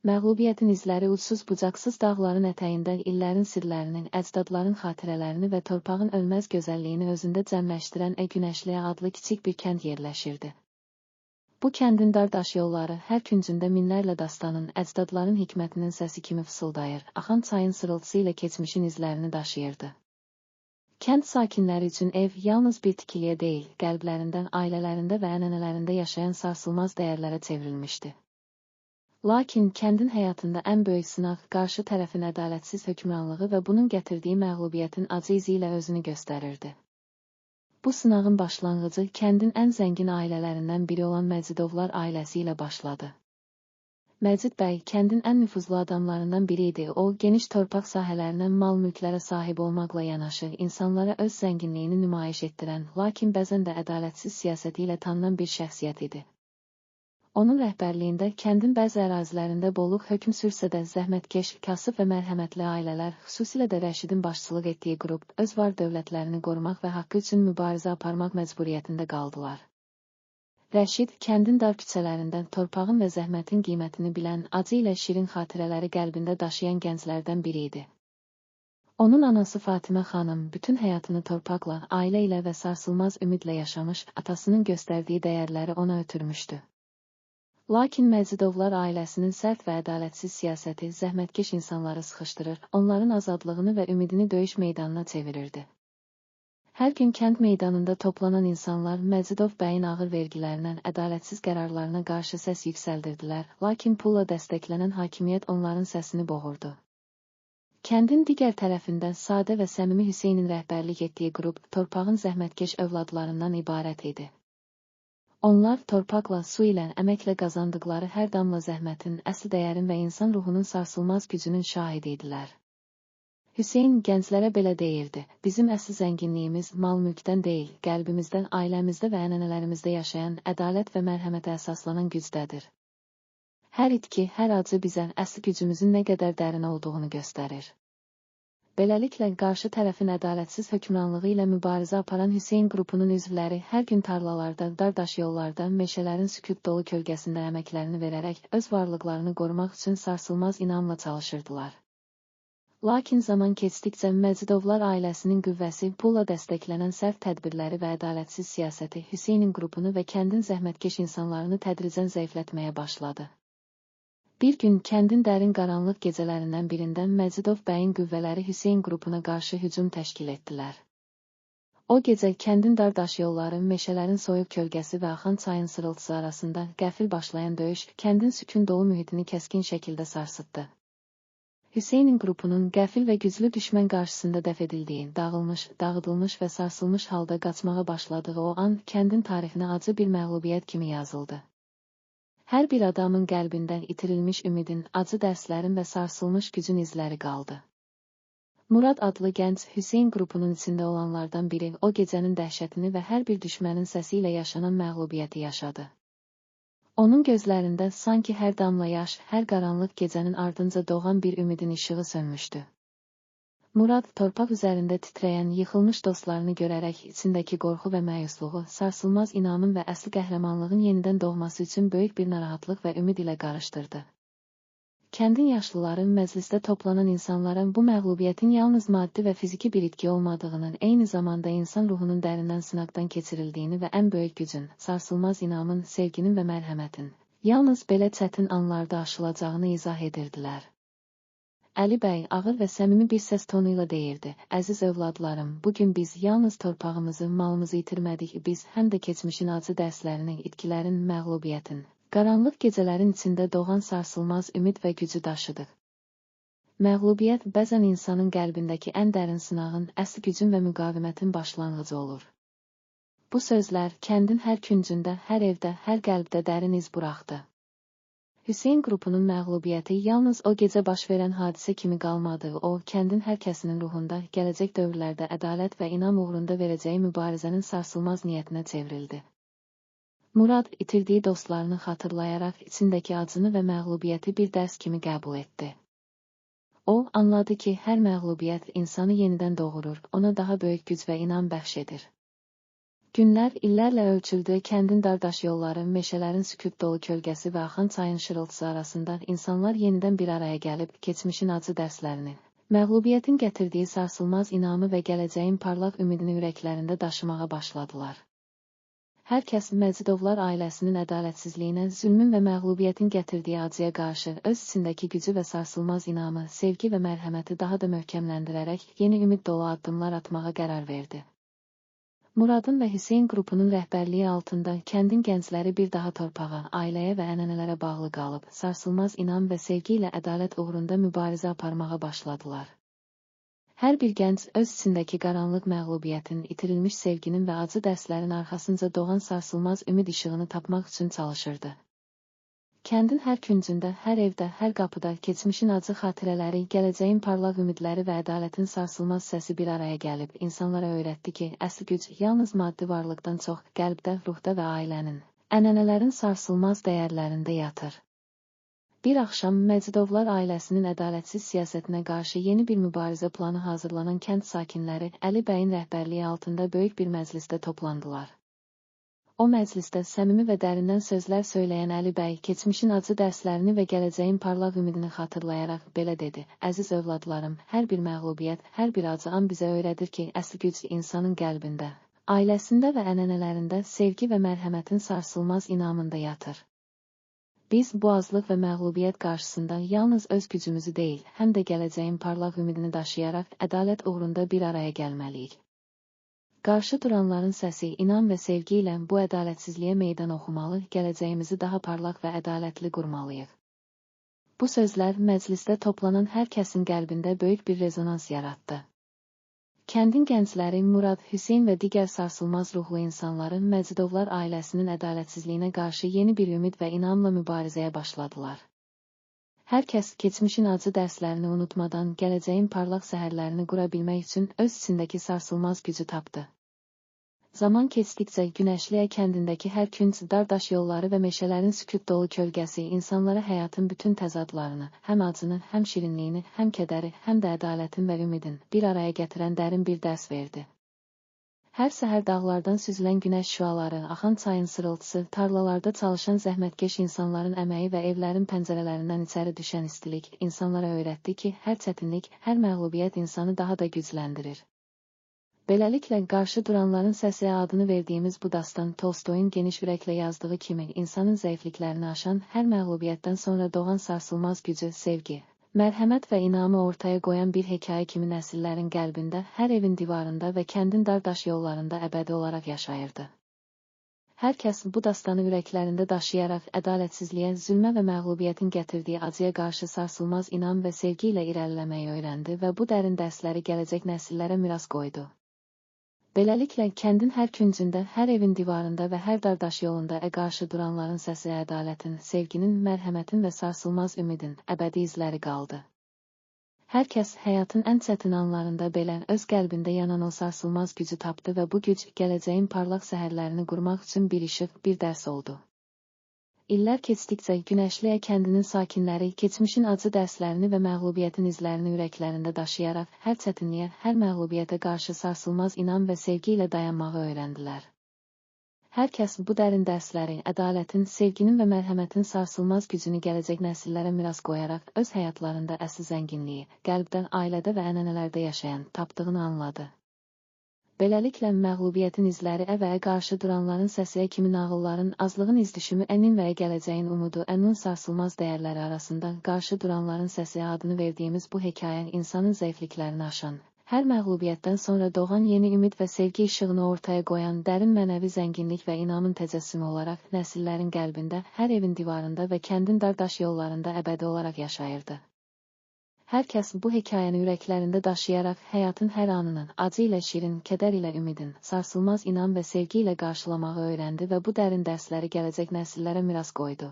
Məğlubiyyətin izləri ucsuz-bucaqsız dağların ətəyində illərin sirlərinin, əcdadların xatirələrini və torpağın ölməz gözəlliyini özündə cəmləşdirən Günəşliyə adlı kiçik bir kənd yerləşirdi. Bu kəndin dar daş yolları hər küncündə minlərlə dastanın, əcdadların hikmətinin səsi kimi fısıldayır, axan çayın sırıltısı ilə keçmişin izlərini daşıyırdı. Kənd sakinləri üçün ev yalnız bir tikiliyə deyil, qəlblərindən, ailələrində və ənənələrində yaşayan sarsılmaz dəyərlərə çevrilmişdi. Lakin kəndin həyatında ən böyük sınaq qarşı tərəfin ədalətsiz hökmranlığı və bunun gətirdiyi məğlubiyyətin acı izi ilə özünü göstərirdi. Bu sınağın başlanğıcı kəndin ən zəngin ailələrindən biri olan Məcidovlar ailəsi ilə başladı. Məcid bəy kəndin ən nüfuzlu adamlarından biri idi. O, geniş torpaq sahələrinə, mal-mülklərə sahib olmaqla yanaşı, insanlara öz zənginliyini nümayiş etdirən, lakin bəzən də ədalətsiz siyasəti ilə tanınan bir şəxsiyyət idi. Onun rəhbərliyində kəndin bəzi ərazilərində bolluq hökm sürsə də zəhmətkeş, kasıb və mərhəmətli ailələr, xüsusilə də Rəşidin başçılıq etdiyi qrup, öz var dövlətlərini qorumaq və haqqı üçün mübarizə aparmaq məcburiyyətində qaldılar. Rəşid, kəndin dar küçələrindən torpağın və zəhmətin qiymətini bilən, acı ilə şirin xatirələri qəlbində daşıyan gənclərdən biri idi. Onun anası Fatimə xanım bütün həyatını torpaqla, ailə ilə və sarsılmaz ümidlə yaşamış, atasının göstərdiyi dəyərləri ona ötürmüşdü. Lakin Məcidovlar ailəsinin sərt və ədalətsiz siyasəti zəhmətkeş insanları sıxışdırır, onların azadlığını və ümidini döyüş meydanına çevirirdi. Hər gün kənd meydanında toplanan insanlar Məcidov bəyin ağır vergilərindən, ədalətsiz qərarlarına qarşı səs yüksəldirdilər, lakin pulla dəstəklənən hakimiyyət onların səsini boğurdu. Kəndin digər tərəfində sadə və səmimi Hüseynin rəhbərlik etdiyi qrup, torpağın zəhmətkeş övladlarından ibarət idi. Onlar torpaqla, su ilə, əməklə qazandıqları hər damla zəhmətin, əsl dəyərin və insan ruhunun sarsılmaz gücünün şahidi idilər. Hüseyn gənclərə belə deyirdi: bizim əsl zənginliyimiz mal-mülkdən deyil, qəlbimizdən, ailəmizdə və ənənələrimizdə yaşayan, ədalət və mərhəmətə əsaslanan gücdədir. Hər itki, hər acı bizə əsl gücümüzün nə qədər dərin olduğunu göstərir. Beləliklə, qarşı tərəfin ədalətsiz hökmranlığı ilə mübarizə aparan Hüseyn qrupunun üzvləri hər gün tarlalarda, dar daş yollarda, meşələrin sükut dolu kölgəsində əməklərini verərək öz varlıqlarını qorumaq üçün sarsılmaz inamla çalışırdılar. Lakin zaman keçdikcə Məcidovlar ailəsinin qüvvəsi, pulla dəstəklənən sərt tədbirləri və ədalətsiz siyasəti Hüseynin qrupunu və kəndin zəhmətkeş insanlarını tədricən zəiflətməyə başladı. Bir gün kəndin dərin qaranlıq gecələrindən birində Məcidov bəyin qüvvələri Hüseyn qrupuna qarşı hücum təşkil etdilər. O gecə kəndin dar daş yolları, meşələrin soyuq kölgəsi və axan çayın sırıltısı arasında qəfil başlayan döyüş kəndin sükun dolu mühitini kəskin şəkildə sarsıtdı. Hüseynin qrupunun qəfil və güclü düşmən qarşısında dəf edildiyi, dağıdılmış və sarsılmış halda qaçmağa başladığı o an kəndin tarixinə acı bir məğlubiyyət kimi yazıldı. Hər bir adamın qəlbindən itirilmiş ümidin, acı dərslərin və sarsılmış gücün izləri qaldı. Murad adlı gənc Hüseyn qrupunun içində olanlardan biri o gecənin dəhşətini və hər bir düşmənin səsi ilə yaşanan məğlubiyyəti yaşadı. Onun gözlərində sanki hər damla yaş, hər qaranlıq gecənin ardınca doğan bir ümidin işığı sönmüşdü. Murad, torpaq üzərində titrəyən, yıxılmış dostlarını görərək içindəki qorxu və məyusluğu, sarsılmaz inamın və əsl qəhrəmanlığın yenidən doğması üçün böyük bir narahatlıq və ümid ilə qarışdırdı. Kəndin yaşlıları məclisdə toplanan insanlara bu məğlubiyyətin yalnız maddi və fiziki bir itki olmadığının, eyni zamanda insan ruhunun dərindən sınaqdan keçirildiyini və ən böyük gücün, sarsılmaz inamın, sevginin və mərhəmətin, yalnız belə çətin anlarda aşılacağını izah edirdilər. Əli bəy ağır və səmimi bir səs tonu ilə deyirdi: əziz övladlarım, bugün biz yalnız torpağımızı, malımızı itirmədik, biz həm də keçmişin acı dərslərini, itkilərin, məğlubiyyətin, qaranlıq gecələrin içində doğan sarsılmaz ümid və gücü daşıdıq. Məğlubiyyət bəzən insanın qəlbindəki ən dərin sınağın, əsl gücün və müqavimətin başlanğıcı olur. Bu sözlər kəndin hər küncündə, hər evdə, hər qəlbdə dərin iz buraxdı. Hüseyn qrupunun məğlubiyyəti yalnız o gecə baş verən hadisə kimi qalmadı, o, kəndin hər kəsinin ruhunda, gələcək dövrlərdə ədalət və inam uğrunda verəcəyi mübarizənin sarsılmaz niyyətinə çevrildi. Murad, itirdiyi dostlarını xatırlayaraq içindəki acını və məğlubiyyəti bir dərs kimi qəbul etdi. O, anladı ki, hər məğlubiyyət insanı yenidən doğurur, ona daha böyük güc və inam bəxş edir. Günlər, illərlə ölçüldü, kəndin dardaş yolları, meşələrin sükut dolu kölgəsi və axan çayın şırıltısı arasında insanlar yenidən bir araya gəlib, keçmişin acı dərslərini, məğlubiyyətin gətirdiyi sarsılmaz inamı və gələcəyin parlaq ümidini ürəklərində daşımağa başladılar. Hər kəs Məcidovlar ailəsinin ədalətsizliyinə, zülmün və məğlubiyyətin gətirdiyi acıya qarşı öz içindəki gücü və sarsılmaz inamı, sevgi və mərhəməti daha da möhkəmləndirərək yeni ümid dolu addımlar atmağa qərar verdi. Muradın və Hüseyn qrupunun rəhbərliyi altında kəndin gəncləri bir daha torpağa, ailəyə və ənənələrə bağlı qalıb, sarsılmaz inam və sevgi ilə ədalət uğrunda mübarizə aparmağa başladılar. Hər bir gənc öz içindəki qaranlıq məğlubiyyətin, itirilmiş sevginin və acı dərslərin arxasınca doğan sarsılmaz ümid işığını tapmaq üçün çalışırdı. Kəndin hər küncündə, hər evdə, hər qapıda keçmişin acı xatirələri, gələcəyin parlaq ümidləri və ədalətin sarsılmaz səsi bir araya gəlib, insanlara öyrətdi ki, əsl güc yalnız maddi varlıqdan çox, qəlbdə, ruhda və ailənin, ənənələrin sarsılmaz dəyərlərində yatır. Bir axşam Məcidovlar ailəsinin ədalətsiz siyasətinə qarşı yeni bir mübarizə planı hazırlanan kənd sakinləri Əli bəyin rəhbərliyi altında böyük bir məclisdə toplandılar. O məclisdə səmimi və dərindən sözlər söyləyən Əli bəy, keçmişin acı dərslərini və gələcəyin parlaq ümidini xatırlayaraq belə dedi: "Əziz övladlarım, hər bir məğlubiyyət, hər bir acı an bizə öyrədir ki, əsl güc insanın qəlbində, ailəsində və ənənələrində, sevgi və mərhəmətin sarsılmaz inamında yatır. Biz bu azlıq və məğlubiyyət qarşısında yalnız öz gücümüzü deyil, həm də gələcəyin parlaq ümidini daşıyaraq ədalət uğrunda bir araya gəlməliyik. Qarşı duranların səsi, inam və sevgi ilə bu ədalətsizliyə meydan oxumalı, gələcəyimizi daha parlaq və ədalətli qurmalıyıq." Bu sözlər məclisdə toplanan hər kəsin qəlbində böyük bir rezonans yaratdı. Kəndin gəncləri Murad, Hüseyn və digər sarsılmaz ruhlu insanları Məcidovlar ailəsinin ədalətsizliyinə qarşı yeni bir ümid və inamla mübarizəyə başladılar. Hər kəs keçmişin acı dərslərini unutmadan gələcəyin parlaq səhərlərini qura bilmək üçün öz içindəki sarsılmaz gücü tapdı. Zaman keçdikcə Günəşliyə kəndindəki hər künc, dardaş yolları və meşələrin sükut dolu kölgəsi insanlara həyatın bütün təzadlarını, həm acını, həm şirinliyini, həm kədəri, həm də ədalətin və ümidin bir araya gətirən dərin bir dərs verdi. Hər səhər dağlardan süzülən günəş şüaları, axan çayın sırıltısı, tarlalarda çalışan zəhmətkeş insanların əməyi və evlərin pəncərələrindən içəri düşən istilik insanlara öyrətdi ki, hər çətinlik, hər məğlubiyyət insanı daha da gücləndirir. Beləliklə, qarşı duranların səsi adını verdiyimiz bu dastan, Tolstoyun geniş ürəklə yazdığı kimi, insanın zəifliklərini aşan, hər məğlubiyyətdən sonra doğan sarsılmaz gücü, sevgi, mərhəmət və inamı ortaya qoyan bir hekayə kimi nəsillərin qəlbində, hər evin divarında və kəndin dardaş yollarında əbədi olaraq yaşayırdı. Hər kəs bu dastanı ürəklərində daşıyaraq ədalətsizliyə, zülmə və məğlubiyyətin gətirdiyi acıya qarşı sarsılmaz inam və sevgi ilə irəliləməyi öyrəndi və bu dərin dərsləri gələcək nəsillərə miras qoydu. Beləliklə, kəndin hər küncündə, hər evin divarında və hər dardaş yolunda qarşı duranların səsi ədalətin, sevginin, mərhəmətin və sarsılmaz ümidin əbədi izləri qaldı. Hər kəs həyatın ən çətin anlarında belə öz qəlbində yanan o sarsılmaz gücü tapdı və bu güc gələcəyin parlaq səhərlərini qurmaq üçün bir işıq, bir dərs oldu. İllər keçdikcə Günəşliyə kəndinin sakinləri keçmişin acı dərslərini və məğlubiyyətin izlərini ürəklərində daşıyaraq hər çətinliyə, hər məğlubiyyətə qarşı sarsılmaz inam və sevgi ilə dayanmağı öyrəndilər. Hər kəs bu dərin dərsləri, ədalətin, sevginin və mərhəmətin sarsılmaz gücünü gələcək nəsillərə miras qoyaraq öz həyatlarında əsl zənginliyi, qəlbdən, ailədə və ənənələrdə yaşayan, tapdığını anladı. Beləliklə, məğlubiyyətin izləri və qarşı duranların səsi kimi nağılların, azlığın izdüşümü, əmin və gələcəyin umudu, əmin sarsılmaz dəyərləri arasında qarşı duranların səsi adını verdiyimiz bu hekayə insanın zəifliklərini aşan, hər məğlubiyyətdən sonra doğan yeni ümid və sevgi işığını ortaya qoyan dərin mənəvi zənginlik və inamın təcəssümü olaraq nəsillərin qəlbində, hər evin divarında və kəndin dardaş yollarında əbədi olaraq yaşayırdı. Hər kəs bu hekayəni ürəklərində daşıyaraq həyatın hər anını, acı ilə şirin, kədər ilə ümidin, sarsılmaz inam və sevgi ilə qarşılamağı öyrəndi və bu dərin dərsləri gələcək nəsillərə miras qoydu.